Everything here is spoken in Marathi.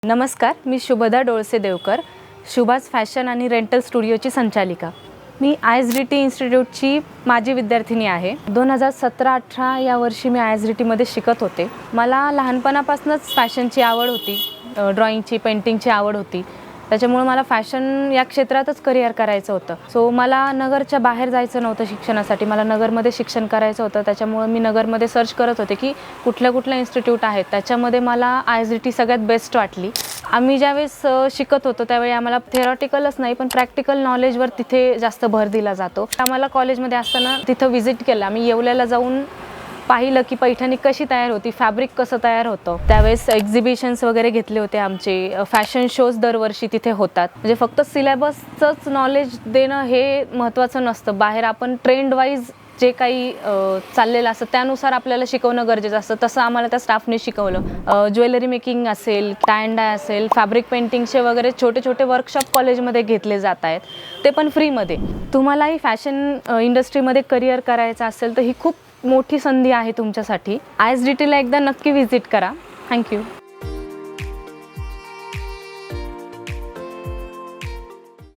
नमस्कार, मी शुभदा डोळसे देवकर, शुभास फॅशन आणि रेंटल स्टुडिओची संचालिका. मी ISDT इन्स्टिट्यूटची माजी विद्यार्थिनी आहे. 2017-18 या वर्षी मी ISDTमध्ये शिकत होते. मला लहानपणापासूनच फॅशनची आवड होती, ड्रॉइंगची, पेंटिंगची आवड होती. त्याच्यामुळे मला फॅशन या क्षेत्रातच करिअर करायचं होतं. सो मला नगरच्या बाहेर जायचं नव्हतं शिक्षणासाठी, मला नगरमध्ये शिक्षण करायचं होतं. त्याच्यामुळे मी नगरमध्ये सर्च करत होते की कुठल्या इन्स्टिट्यूट आहेत. त्याच्यामध्ये मला ISDT सगळ्यात बेस्ट वाटली. आम्ही ज्यावेळेस शिकत होतो त्यावेळी आम्हाला थेरॉटिकलच नाही पण प्रॅक्टिकल नॉलेजवर तिथे जास्त भर दिला जातो. आम्हाला कॉलेजमध्ये असताना तिथं व्हिजिट केलं. आम्ही येवल्याला जाऊन पाहिलं की पैठणी कशी तयार होती, फॅब्रिक कसं तयार होतं. त्यावेळेस एक्झिबिशन्स वगैरे घेतले होते आमचे. फॅशन शोज दरवर्षी तिथे होतात. म्हणजे फक्त सिलेबसचंच नॉलेज देणं हे महत्त्वाचं नसतं. बाहेर आपण ट्रेंड वाईज जे काही चाललेलं असतं त्यानुसार आपल्याला शिकवणं गरजेचं असतं. तसं आम्हाला त्या स्टाफने शिकवलं. ज्वेलरी मेकिंग असेल, टाय अँड डाय असेल, फॅब्रिक पेंटिंगचे वगैरे छोटे वर्कशॉप कॉलेजमध्ये घेतले जात आहेत, ते पण फ्रीमध्ये. तुम्हालाही फॅशन इंडस्ट्रीमध्ये करिअर करायचं असेल तर ही खूप मोठी संधी आहे तुमच्यासाठी. ISDTला एकदा नक्की व्हिजिट करा. थँक्यू.